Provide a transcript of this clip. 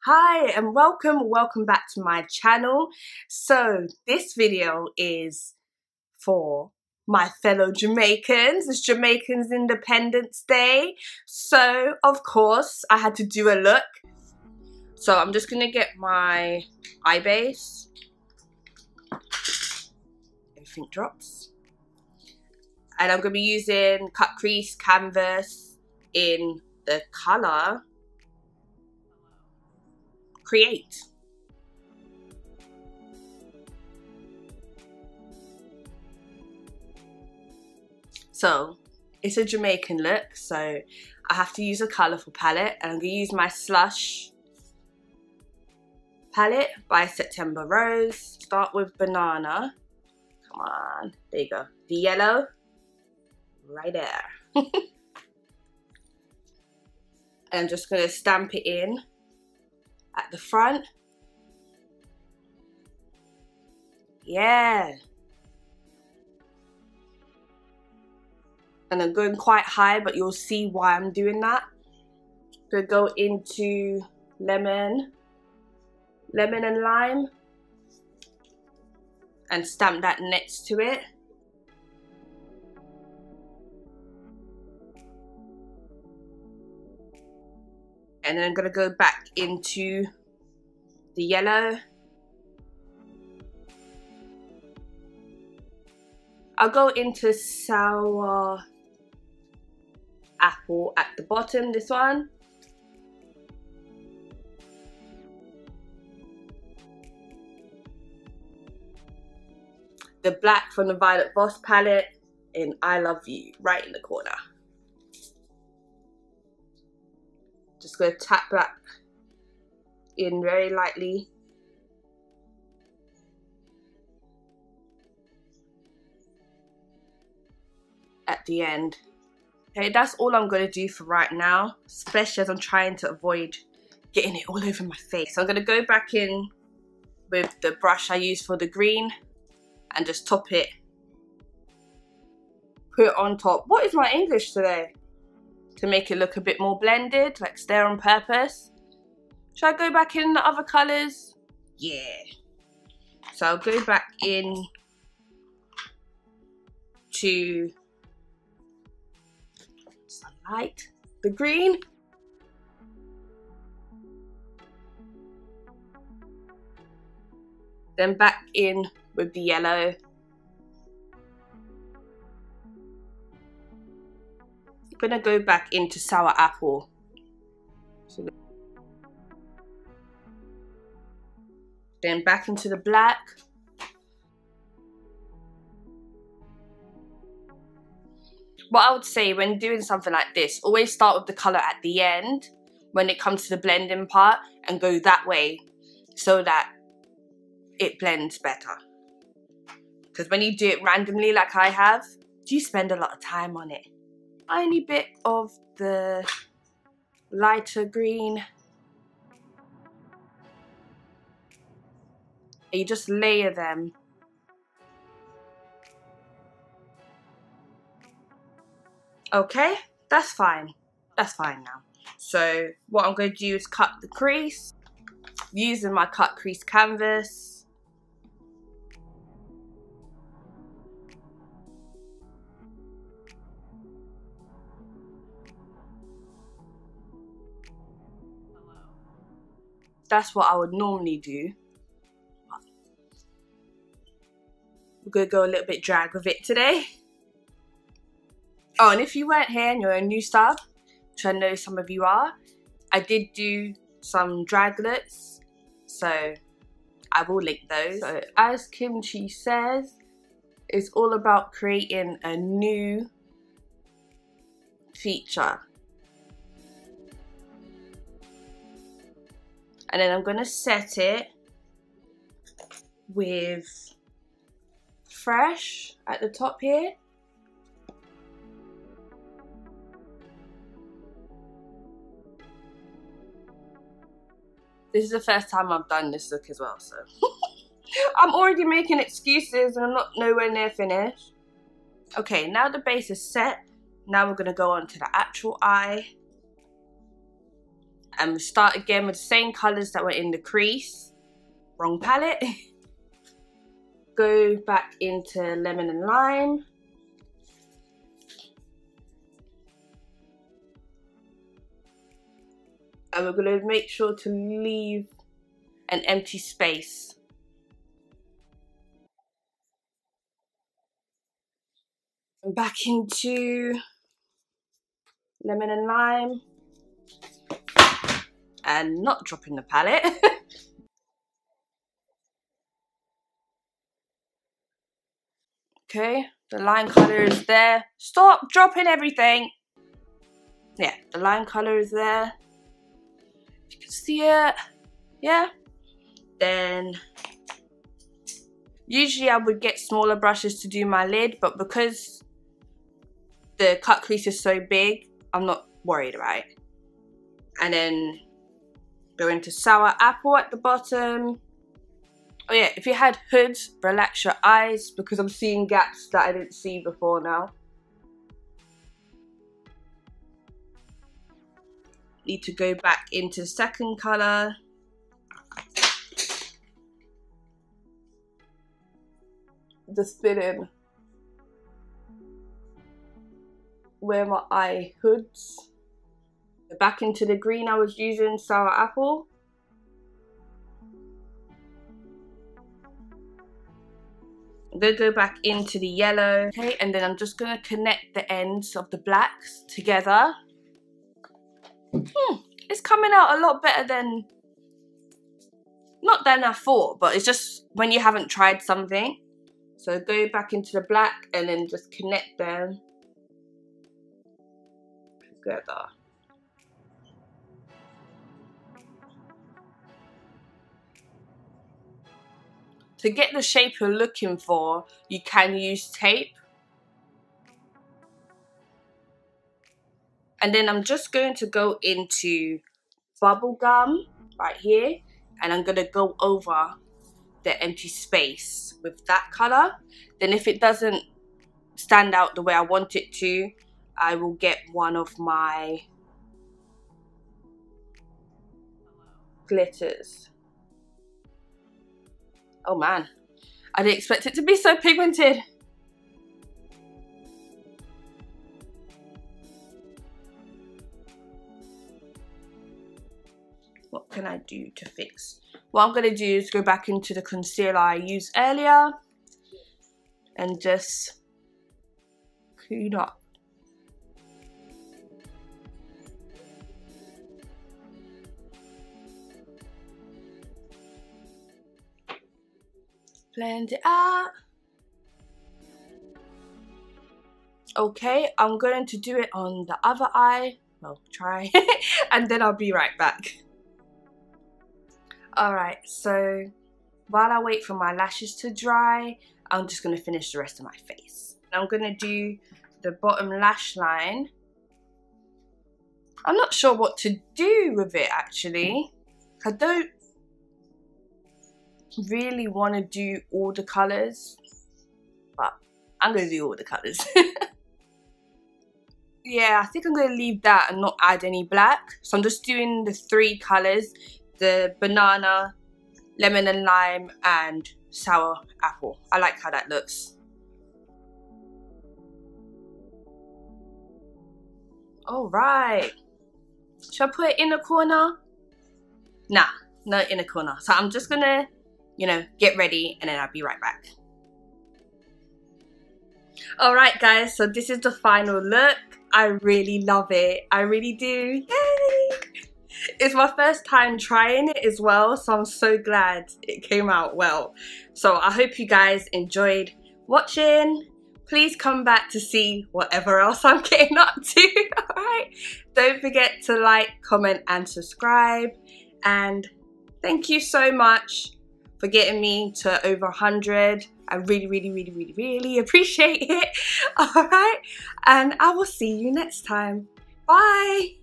Hi and welcome back to my channel. So this video is for my fellow Jamaicans. It's Jamaican Independence Day, so of course I had to do a look. So I'm just gonna get my eye base. Everything drops. And I'm gonna be using cut crease canvas in the color Create. So it's a Jamaican look, so I have to use a colourful palette, and I'm going to use my Slush palette by September Rose. Start with Banana. Come on, there you go. The yellow, right there. And I'm just going to stamp it in at the front. Yeah. And I'm going quite high, but you'll see why I'm doing that. I'm gonna go into lemon and lime, and stamp that next to it. And then I'm gonna go back into the yellow. I'll go into sour apple at the bottom, this one. The black from the Violet Voss palette in I Love You, right in the corner. Just going to tap that in very lightly. At the end. Okay, that's all I'm going to do for right now, especially as I'm trying to avoid getting it all over my face. So I'm going to go back in with the brush I used for the green and just top it. Put it on top. What is my English today? To make it look a bit more blended, like stare on purpose. Should I go back in the other colours? Yeah. So I'll go back in to Sunlight, the green. Then back in with the yellow. I'm gonna go back into sour apple. So then back into the black. What I would say when doing something like this, always start with the colour at the end when it comes to the blending part, and go that way so that it blends better. Because when you do it randomly like I have, you spend a lot of time on it. Tiny bit of the lighter green. And you just layer them. Okay, that's fine. That's fine now. So what I'm going to do is cut the crease using my cut crease canvas. That's what I would normally do. We're going to go a little bit drag with it today. Oh, and if you weren't here and you're a new star, which I know some of you are, I did do some draglets, so I will link those. So as Kimchi says, it's all about creating a new feature. And then I'm going to set it with Fresh at the top here. This is the first time I've done this look as well, so I'm already making excuses and I'm not nowhere near finished. Okay, now the base is set. Now we're going to go on to the actual eye. And we start again with the same colours that were in the crease. Wrong palette. Go back into lemon and lime. And we're going to make sure to leave an empty space. And back into lemon and lime. And not dropping the palette. Okay, the lime colour is there. Stop dropping everything. Yeah, the lime colour is there. You can see it. Yeah. Then usually I would get smaller brushes to do my lid, but because the cut crease is so big, I'm not worried about it. And then go into sour apple at the bottom. Oh yeah, if you had hoods, relax your eyes because I'm seeing gaps that I didn't see before now. Need to go back into the second colour. Just fit in where my eye hoods. Back into the green I was using, sour apple. I'm going to go back into the yellow. Okay, and then I'm just going to connect the ends of the blacks together. It's coming out a lot better than, not than I thought, but it's just when you haven't tried something. So go back into the black and then just connect them together. To get the shape you're looking for, you can use tape. And then I'm just going to go into bubble gum right here, and I'm going to go over the empty space with that colour. Then if it doesn't stand out the way I want it to, I will get one of my glitters. Oh man, I didn't expect it to be so pigmented. What can I do to fix? What I'm going to do is go back into the concealer I used earlier and just clean up. Blend it out. Okay, I'm going to do it on the other eye. Well, try. And then I'll be right back. Alright, so while I wait for my lashes to dry, I'm just going to finish the rest of my face. I'm going to do the bottom lash line. I'm not sure what to do with it actually. I don't really want to do all the colours, but I'm going to do all the colours. Yeah, I think I'm going to leave that and not add any black. So I'm just doing the 3 colours, the banana, lemon and lime, and sour apple. I like how that looks. Alright. Should I put it in a corner? Nah, not in a corner. So I'm just going to, you know, get ready and then I'll be right back. Alright guys, so this is the final look. I really love it. I really do. Yay! It's my first time trying it as well, so I'm so glad it came out well. So I hope you guys enjoyed watching. Please come back to see whatever else I'm getting up to. Alright? Don't forget to like, comment and subscribe. And thank you so much for getting me to over 100. I really appreciate it. Alright? And I will see you next time. Bye!